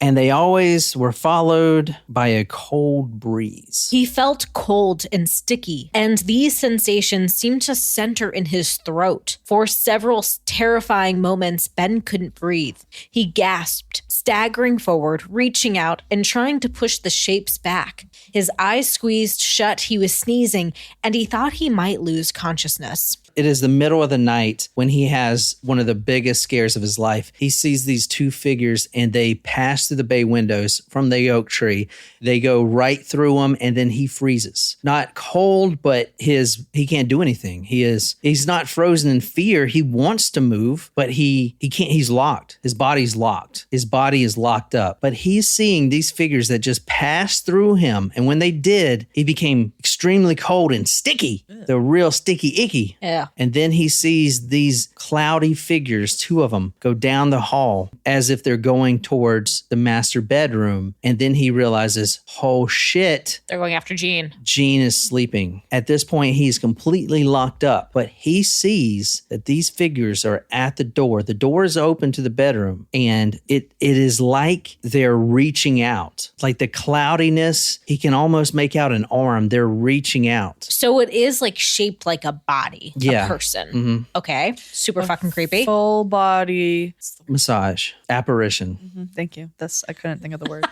And they always were followed by a cold breeze. He felt cold and sticky, and these sensations seemed to center in his throat. For several terrifying moments, Ben couldn't breathe. He gasped, staggering forward, reaching out, and trying to push the shapes back. His eyes squeezed shut, he was sneezing, and he thought he might lose consciousness. It is the middle of the night when he has one of the biggest scares of his life. He sees these two figures and they pass through the bay windows from the oak tree. They go right through him and then he freezes. Not cold, but he can't do anything. He's not frozen in fear. He wants to move, but he can't. He's locked. His body's locked. His body is locked up. But he's seeing these figures that just pass through him. And when they did, he became extremely cold and sticky. The real sticky icky. Yeah. And then he sees these cloudy figures, two of them, go down the hall as if they're going towards the master bedroom. And then he realizes, oh shit. They're going after Jean. Jean is sleeping. At this point, he's completely locked up, but he sees that these figures are at the door. The door is open to the bedroom, and it is like they're reaching out. Like the cloudiness, he can almost make out an arm. They're reaching out. So it is like shaped like a body. Yeah. A person. Mm-hmm. Okay. Super fucking creepy. Full body massage. Apparition. Mm-hmm. Thank you. I couldn't think of the word.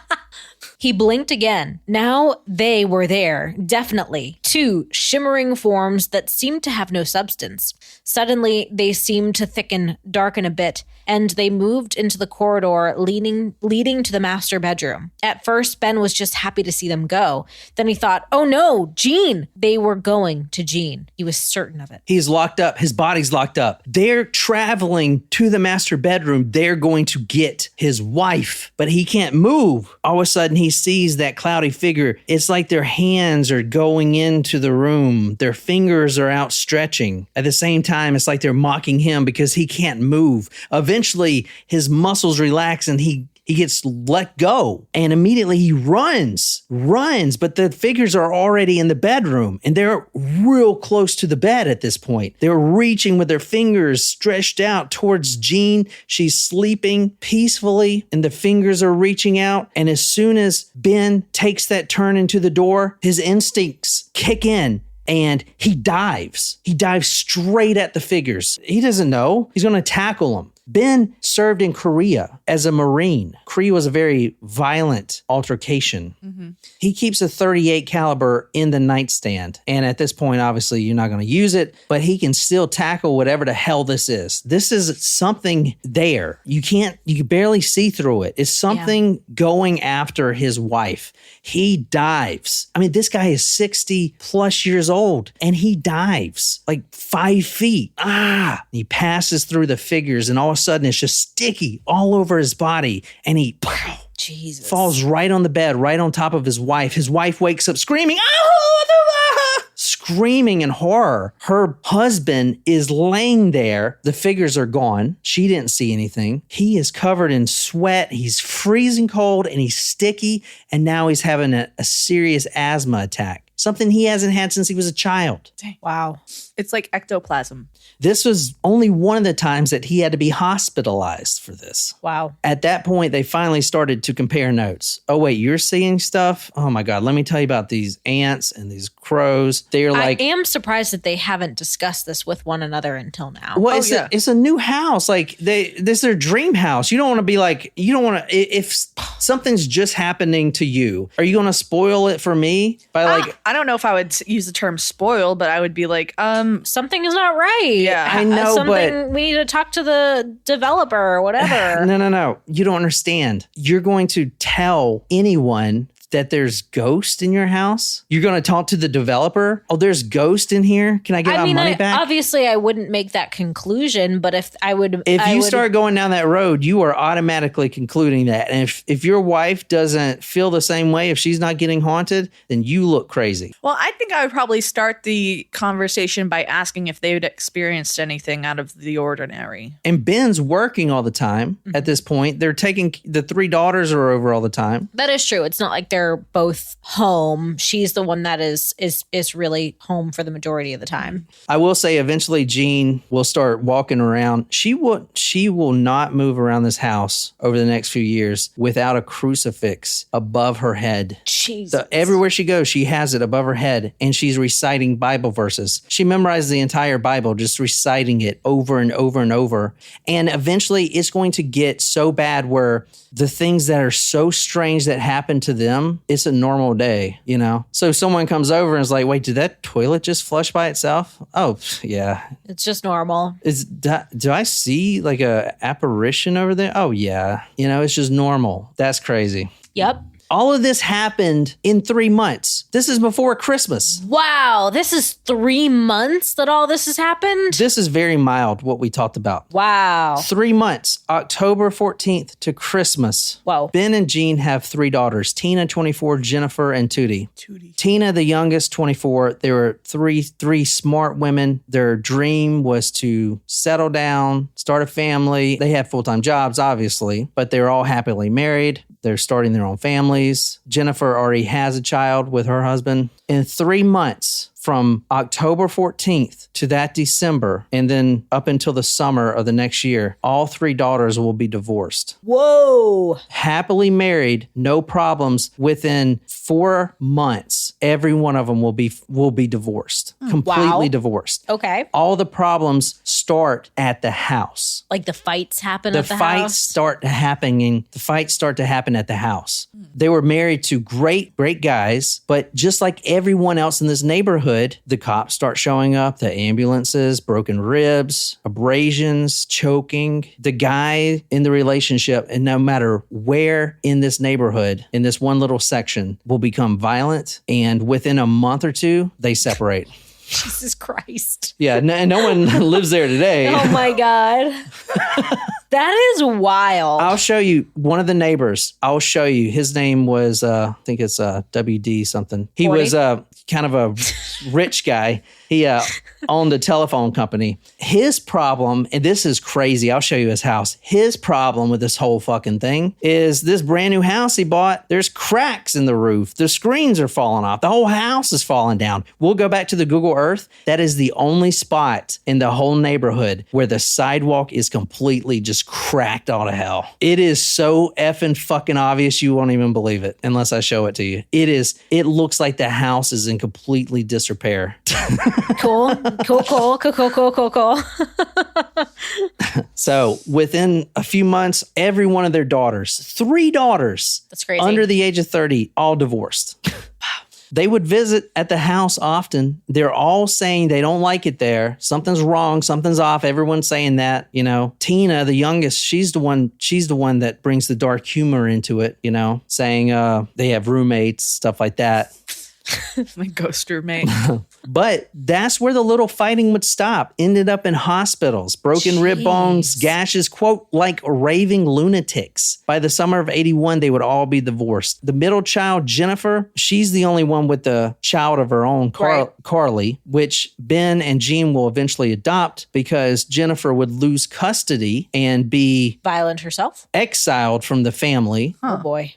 He blinked again. Now they were there, definitely. Two shimmering forms that seemed to have no substance. Suddenly, they seemed to darken a bit, and they moved into the corridor leading to the master bedroom. At first, Ben was just happy to see them go. Then he thought, oh no, Jean! They were going to Jean. He was certain of it. He's locked up. His body's locked up. They're traveling to the master bedroom. They're going to get his wife, but he can't move. All of a sudden, he sees that cloudy figure. It's like their hands are going into the room. Their fingers are outstretching. At the same time, it's like they're mocking him because he can't move. Eventually, his muscles relax and he gets let go, and immediately he runs, but the figures are already in the bedroom and they're real close to the bed at this point. They're reaching with their fingers stretched out towards Jean. She's sleeping peacefully and the fingers are reaching out. And as soon as Ben takes that turn into the door, his instincts kick in. And he dives. He dives straight at the figures. He doesn't know. He's going to tackle them. Ben served in Korea as a Marine. Korea was a very violent altercation. Mm-hmm. He keeps a .38 caliber in the nightstand. And at this point, obviously, you're not going to use it, but he can still tackle whatever the hell this is. This is something there. You can barely see through it. It's something going after his wife. He dives. I mean, this guy is 60 plus years old and he dives like 5 feet. He passes through the figures and all of a sudden it's just sticky all over his body and he falls right on the bed, right on top of his wife. His wife wakes up screaming, screaming in horror. Her husband is laying there. The figures are gone. She didn't see anything. He is covered in sweat. He's freezing cold and he's sticky. And now he's having a serious asthma attack. Something he hasn't had since he was a child. Wow. It's like ectoplasm. This was only one of the times that he had to be hospitalized for this. Wow. At that point, they finally started to compare notes. Oh, wait, you're seeing stuff? Oh, my God. Let me tell you about these ants and these crows. They're like... I am surprised that they haven't discussed this with one another until now. Well, it's a new house. Like, this is their dream house. You don't want to be like... You don't want to... If something's just happening to you, are you going to spoil it for me? By like... I don't know if I would use the term spoil, but I would be like, something is not right. Yeah, I know, but... We need to talk to the developer or whatever. No. You don't understand. You're going to tell anyone that there's ghost in your house? You're going to talk to the developer? Oh, there's ghost in here? Can I get my money back? Obviously, I wouldn't make that conclusion, but if you start going down that road, you are automatically concluding that. And if your wife doesn't feel the same way, if she's not getting haunted, then you look crazy. Well, I think I would probably start the conversation by asking if they had experienced anything out of the ordinary. And Ben's working all the time at this point. They're taking the 3 daughters are over all the time. That is true. It's not like they're both home. She's the one that is really home for the majority of the time. I will say eventually Jean will start walking around. She will not move around this house over the next few years without a crucifix above her head. Jesus. So everywhere she goes, she has it above her head and she's reciting Bible verses. She memorized the entire Bible, just reciting it over and over and over. And eventually it's going to get so bad where the things that are so strange that happen to them, it's a normal day, you know? So someone comes over and is like, wait, did that toilet just flush by itself? Oh, yeah. It's just normal. Do I see like a apparition over there? Oh, yeah. You know, it's just normal. That's crazy. Yep. All of this happened in 3 months. This is before Christmas. Wow. This is 3 months that all this has happened? This is very mild, what we talked about. Wow. 3 months, October 14th to Christmas. Wow. Ben and Jean have 3 daughters, Tina, 24, Jennifer, and Tootie. Tina, the youngest, 24. They were three smart women. Their dream was to settle down, start a family. They had full-time jobs, obviously, but they were all happily married. They're starting their own families. Jennifer already has a child with her husband. In 3 months, from October 14th to that December, and then up until the summer of the next year, all 3 daughters will be divorced. Whoa. Happily married, no problems. Within 4 months, every one of them will be divorced. Completely divorced. Okay. All the problems start at the house. Like the fights happen at the house? The fights start to happen at the house. They were married to great guys, but just like everyone else in this neighborhood, the cops start showing up, the ambulances, broken ribs, abrasions, choking. The guy in the relationship, and no matter where in this neighborhood, in this one little section, will become violent. And within a month or 2, they separate. Jesus Christ. Yeah, no one lives there today. Oh my God. That is wild. I'll show you one of the neighbors. I'll show you. His name was, I think it's WD something. He 40? was kind of a rich guy. He owned a telephone company. His problem, and this is crazy, I'll show you his house. His problem with this whole fucking thing is this brand new house he bought, there's cracks in the roof. The screens are falling off. The whole house is falling down. We'll go back to the Google Earth. That is the only spot in the whole neighborhood where the sidewalk is completely just cracked all to hell. It is so effing fucking obvious you won't even believe it unless I show it to you. It looks like the house is in completely disrepair. Cool. So within a few months, every one of their daughters, 3 daughters, that's crazy, under the age of 30, all divorced. They would visit at the house often. They're all saying they don't like it there. Something's wrong. Something's off. Everyone's saying that, you know. Tina, the youngest, she's the one that brings the dark humor into it, you know, saying they have roommates, stuff like that. My ghost roommate. But that's where the little fighting would stop. Ended up in hospitals, broken rib bones, gashes, quote, like raving lunatics. By the summer of 81, they would all be divorced. The middle child, Jennifer, she's the only one with the child of her own, Carly, which Ben and Jean will eventually adopt because Jennifer would lose custody and be violent herself, exiled from the family. Oh boy.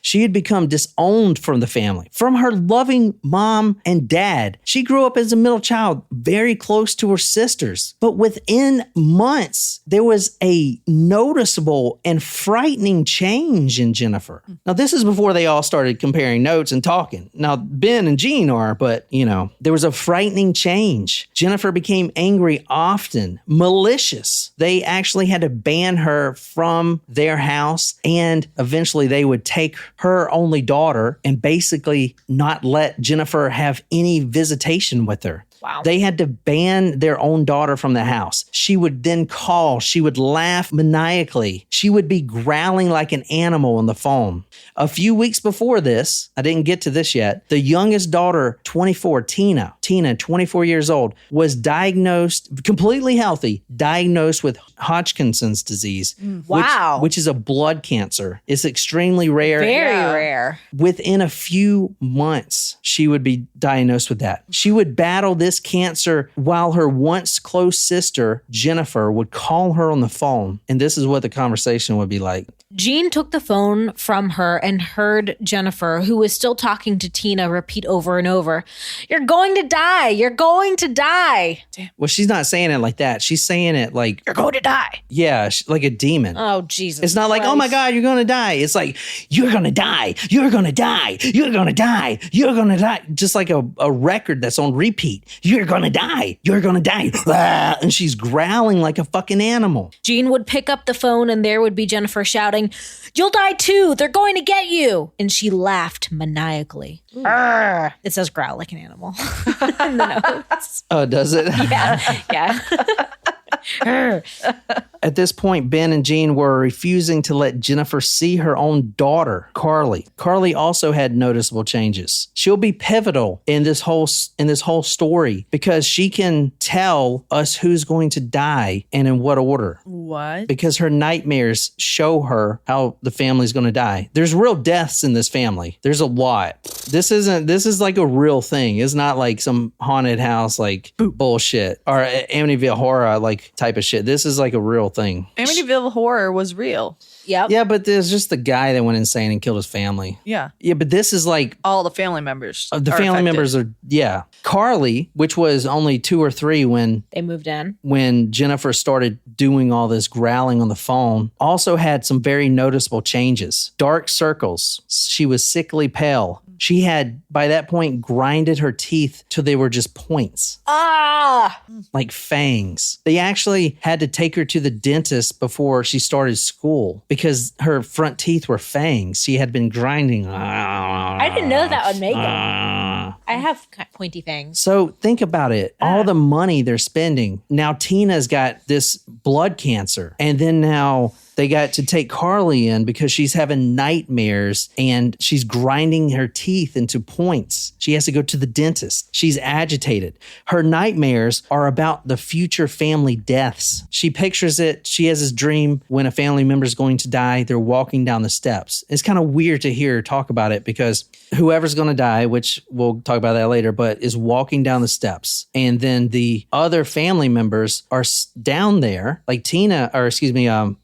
She had become disowned from the family, from her loving mom and dad. She grew up as a middle child, very close to her sisters. But within months, there was a noticeable and frightening change in Jennifer. Now, this is before they all started comparing notes and talking. Now, Ben and Jean are, but, there was a frightening change. Jennifer became angry often, malicious. They actually had to ban her from their house, and eventually they would take her only daughter and basically not let Jennifer have any visitation with her. Wow. They had to ban their own daughter from the house. She would then call. She would laugh maniacally. She would be growling like an animal on the phone. A few weeks before this, I didn't get to this yet, the youngest daughter, 24, Tina, 24 years old, was diagnosed, completely healthy, diagnosed with Hodgkin's disease. Wow. Which is a blood cancer. It's extremely rare. Very rare. Within a few months, she would be diagnosed with that. She would battle this cancer while her once close sister, Jennifer, would call her on the phone. And this is what the conversation would be like. Jean took the phone from her and heard Jennifer, who was still talking to Tina, repeat over and over, "You're going to die. You're going to die." Damn. Well, she's not saying it like that. She's saying it like, "You're going to die." yeah, like a demon. Oh, Jesus. It's not like, oh my God, you're going to die. It's like, you're going to die. You're going to die. You're going to die. You're going to die. Just like a record that's on repeat. You're going to die. You're going to die. Ah, and she's growling like a fucking animal. Jean would pick up the phone and there would be Jennifer shouting, "You'll die too. They're going to get you." And she laughed maniacally. It says growl like an animal in the notes. Oh, does it? Yeah. At this point, Ben and Jean were refusing to let Jennifer see her own daughter, Carly. Carly also had noticeable changes. She'll be pivotal in this whole story because she can tell us who's going to die and in what order. What? Because her nightmares show her how the family's going to die. There's real deaths in this family. There's a lot. This is like a real thing. It's not like some haunted house like bullshit or Amityville Horror like type of shit. This is like a real thing. Amityville Horror was real. Yep. Yeah, but there's just the guy that went insane and killed his family. Yeah. Yeah, but this is like All the family members. the are family affected. members are, yeah. Carly, which was only 2 or 3 They moved in. when Jennifer started doing all this growling on the phone, also had some very noticeable changes. Dark circles. She was sickly pale. She had, by that point, grinded her teeth till they were just points, like fangs. They actually had to take her to the dentist before she started school because her front teeth were fangs. She had been grinding. I didn't know that would make them. I have pointy fangs. So think about it. All the money they're spending. Now Tina's got this blood cancer. And then now they got to take Carly in because she's having nightmares and she's grinding her teeth into points. She has to go to the dentist. She's agitated. Her nightmares are about the future family deaths. She pictures it. She has this dream when a family member is going to die. They're walking down the steps. It's kind of weird to hear her talk about it because whoever's going to die, which we'll talk about that later, but is walking down the steps. And then the other family members are down there, like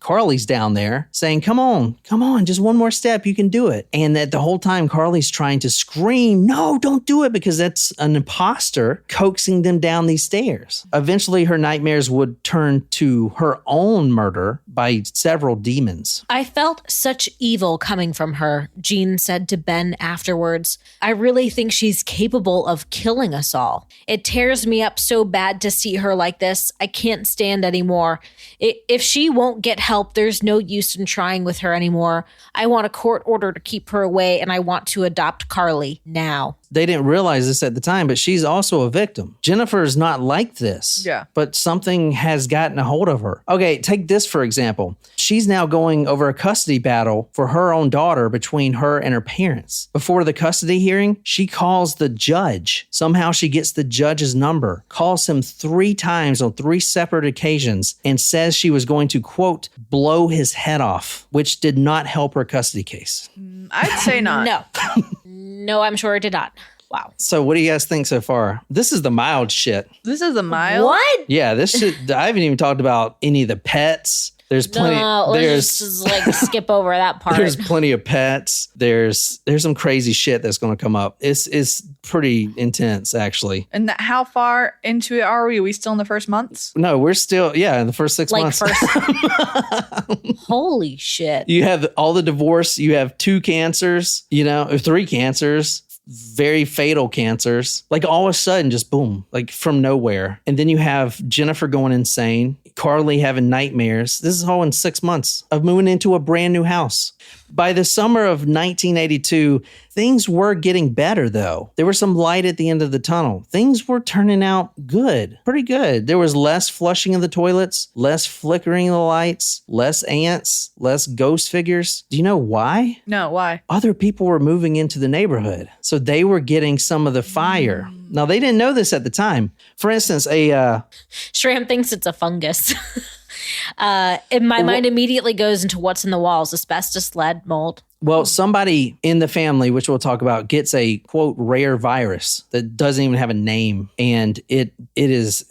Carly's down there saying, come on, just one more step. You can do it. And that the whole time Carly's trying to scream, no, don't do it, because that's an imposter coaxing them down these stairs. Eventually her nightmares would turn to her own murder by several demons. "I felt such evil coming from her," Jean said to Ben afterwards. "I really think she's capable of killing us all. It tears me up so bad to see her like this. I can't stand anymore. If she won't get help, there's no use in trying with her anymore. I want a court order to keep her away, and I want to adopt Carly now." They didn't realize this at the time, but she's also a victim. Jennifer's not like this. Yeah. But something has gotten a hold of her. Okay, take this for example. She's now going over a custody battle for her own daughter between her and her parents. Before the custody hearing, she calls the judge. Somehow she gets the judge's number, calls him 3 times on 3 separate occasions, and says she was going to, quote, blow his head off, which did not help her custody case. I'd say not. No. No, I'm sure it did not. Wow. So what do you guys think so far? This is the mild shit. This is a mild. What? Yeah, this shit, I haven't even talked about any of the pets. There's plenty. No, let's just like skip over that part. There's plenty of pets. There's some crazy shit that's going to come up. It's pretty intense, actually. And how far into it are we? Are we still in the first months? No, we're still in the first 6 months. Holy shit! You have all the divorce. You have 2 cancers. Or 3 cancers. Very fatal cancers, like all of a sudden, just boom, like from nowhere. And then you have Jennifer going insane, Carly having nightmares. This is all in 6 months of moving into a brand new house. By the summer of 1982, things were getting better, though. There was some light at the end of the tunnel. Things were turning out good, pretty good. There was less flushing of the toilets, less flickering of the lights, less ants, less ghost figures. Do you know why? No, why? Other people were moving into the neighborhood, so they were getting some of the fire. Now, they didn't know this at the time. For instance, Shram thinks it's a fungus. In my mind immediately goes into what's in the walls: asbestos, lead, mold. Well, somebody in the family, which we'll talk about, gets a, quote, rare virus that doesn't even have a name. And it is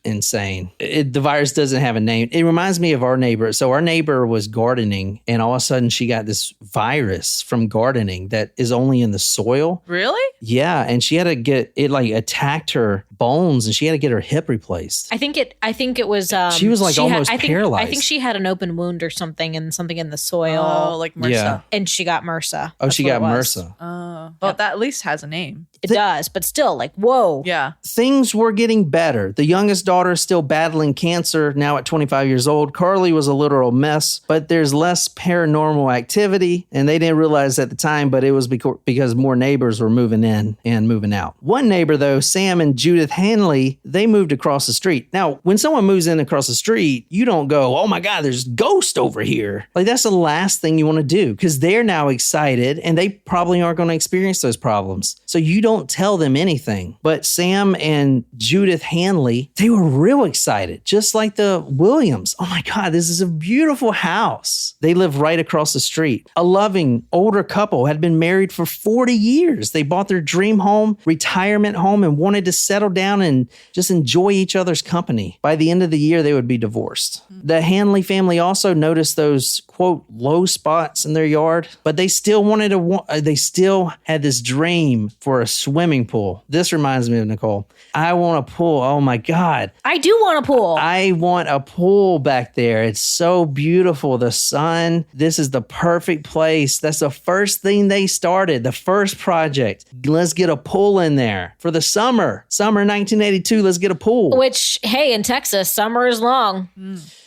insane. The virus doesn't have a name. It reminds me of our neighbor. So our neighbor was gardening, and all of a sudden she got this virus from gardening that is only in the soil. Really? Yeah. And she had to get it, like, attacked her bones, and she had to get her hip replaced. I think it was. She was like almost paralyzed. I think she had an open wound or something, and something in the soil. Oh, like MRSA. Yeah. And she got MRSA. Oh, she got MRSA. Well, that at least has a name. It does, but still, like, whoa. Yeah. Things were getting better. The youngest daughter is still battling cancer, now at 25 years old. Carly was a literal mess, but there's less paranormal activity, and they didn't realize at the time, but it was because more neighbors were moving in and moving out. One neighbor, though, Sam and Judith Hanley, they moved across the street. Now, when someone moves in across the street, you don't go, oh my God, there's ghost over here. Like, that's the last thing you want to do, because they're now excited, and they probably aren't going to experience those problems. So you don't tell them anything. But Sam and Judith Hanley, they were real excited, just like the Williams. Oh my God, this is a beautiful house. They live right across the street. A loving older couple had been married for 40 years. They bought their dream home, retirement home, and wanted to settle down and just enjoy each other's company. By the end of the year, they would be divorced. The Hanley family also noticed those, quote, low spots in their yard, but they still they still had this dream for a swimming pool. This reminds me of Nicole. I want a pool. Oh my God. I do want a pool. I want a pool back there. It's so beautiful. The sun. This is the perfect place. That's the first thing they started. The first project. Let's get a pool in there for the summer. Summer 1982. Let's get a pool. Which, hey, in Texas, summer is long.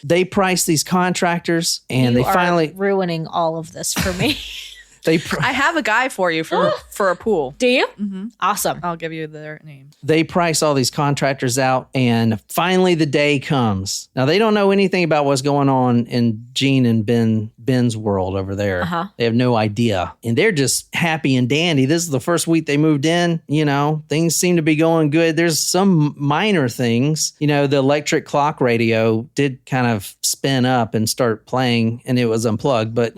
They priced these contractors, and You they finally are ruining all of this for me. I have a guy for you for a pool. Do you? Mm-hmm. Awesome. I'll give you their name. They price all these contractors out, and finally the day comes. Now, they don't know anything about what's going on in Gene and Ben's world over there. Uh-huh. They have no idea. And they're just happy and dandy. This is the first week they moved in. Things seem to be going good. There's some minor things. The electric clock radio did kind of spin up and start playing, and it was unplugged. But,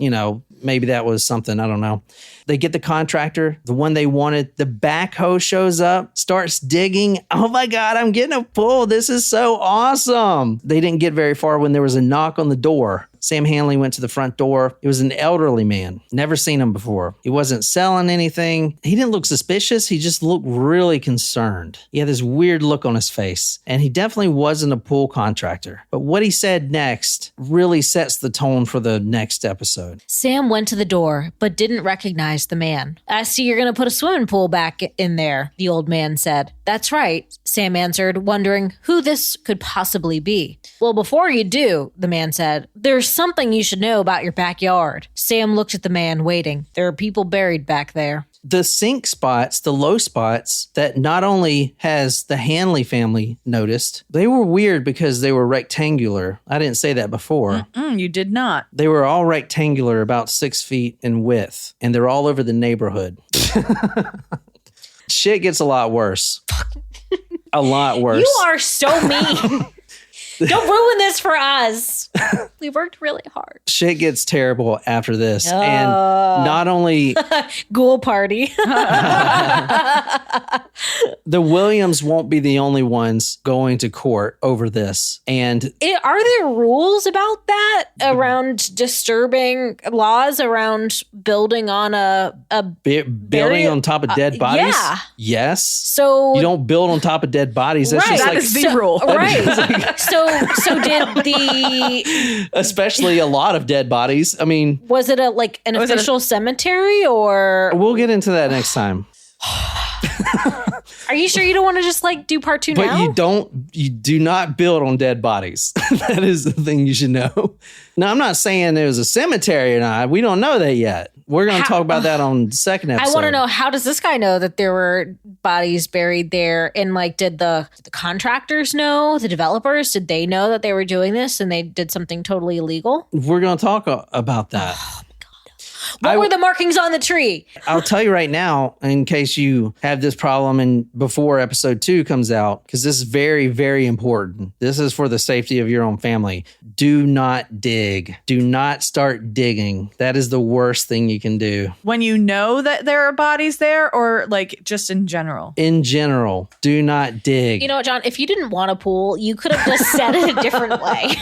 maybe that was something. I don't know. They get the contractor, the one they wanted. The backhoe shows up, starts digging. Oh my God, I'm getting a pool. This is so awesome. They didn't get very far when there was a knock on the door. Sam Hanley went to the front door. It was an elderly man. Never seen him before. He wasn't selling anything. He didn't look suspicious. He just looked really concerned. He had this weird look on his face. And he definitely wasn't a pool contractor. But what he said next really sets the tone for the next episode. Sam went to the door, but didn't recognize the man. I see you're going to put a swimming pool back in there, the old man said. That's right, Sam answered, wondering who this could possibly be. Well, before you do, the man said, there's something you should know about your backyard. Sam looked at the man, waiting. There are people buried back there. The sink spots, the low spots that not only has the Hanley family noticed, they were weird because they were rectangular. I didn't say that before. You did not. They were all rectangular, about 6 feet in width, and they're all over the neighborhood. Shit gets a lot worse. A lot worse. You are so mean. Don't ruin this for us. We worked really hard. Shit gets terrible after this. And not only Ghoul party. the Williams won't be the only ones going to court over this. And Are there rules about that around disturbing laws around building on a building on top of dead bodies? Yeah. Yes. So You don't build on top of dead bodies. That's Right. just That like is the rule. Right. So did the especially a lot of dead bodies. I mean, was it an official cemetery or we'll get into that next time. are you sure you don't want to just do part 2 But now? you do not build on dead bodies. That is the thing you should know. Now, I'm not saying it was a cemetery or not. We don't know that yet. We're going to talk about that on the second episode. I want to know, how does this guy know that there were bodies buried there? And did the contractors know? The developers, did they know that they were doing this and they did something totally illegal? We're going to talk about that. What were the markings on the tree? I'll tell you right now, in case you have this problem and before episode 2 comes out, because this is very, very important. This is for the safety of your own family. Do not dig. Do not start digging. That is the worst thing you can do. When you know that there are bodies there, or just in general? In general, do not dig. You know what, John? If you didn't want a pool, you could have just said it a different way.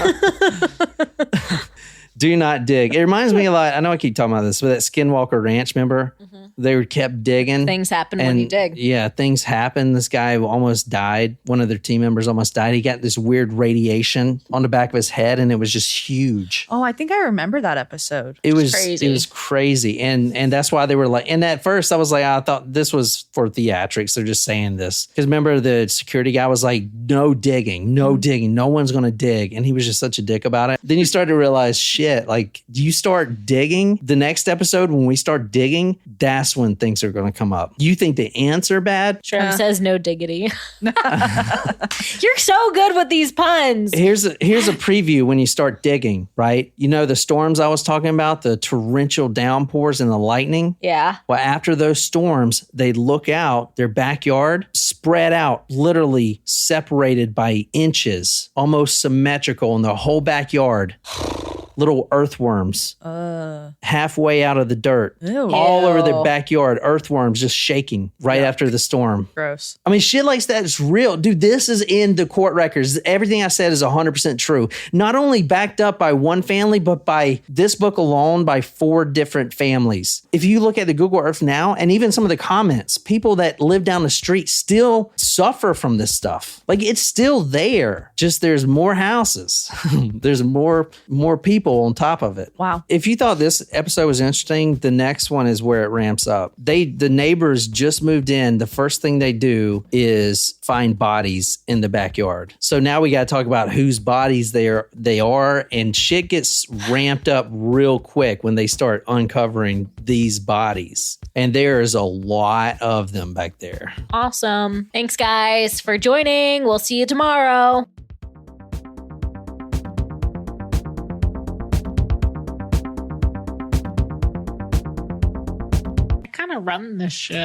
Do not dig. It reminds me a lot. I know I keep talking about this, but that Skinwalker Ranch, remember? They kept digging. Things happen when you dig. Yeah, things happen. This guy almost died. One of their team members almost died. He got this weird radiation on the back of his head, and it was just huge. Oh, I think I remember that episode. It was crazy. It was crazy, and that's why they were like. And at first, I was like, I thought this was for theatrics. They're just saying this because remember the security guy was like, "No digging, no digging. No one's going to dig," and he was just such a dick about it. Then you start to realize, shit. You start digging. The next episode, when we start digging, that's when things are going to come up. You think the ants are bad? Shrem says no diggity. You're so good with these puns. Here's a preview when you start digging, right? You know the storms I was talking about, the torrential downpours and the lightning? Yeah. Well, after those storms, they look out, their backyard spread out, literally separated by inches, almost symmetrical in the whole backyard. Little earthworms halfway out of the dirt, all over their backyard. Earthworms just shaking right after the storm. Gross. I mean, shit like that is real. Dude, this is in the court records. Everything I said is 100% true. Not only backed up by one family, but by this book alone by 4 different families. If you look at the Google Earth now, and even some of the comments, people that live down the street still suffer from this stuff. It's still there. Just there's more houses. There's more people on top of it. Wow. If you thought this episode was interesting, the next one is where it ramps up. The neighbors just moved in. The first thing they do is find bodies in the backyard. So now we got to talk about whose bodies they are, and shit gets ramped up real quick when they start uncovering these bodies. And there is a lot of them back there. Awesome. Thanks, guys, for joining. We'll see you tomorrow. Run this shit.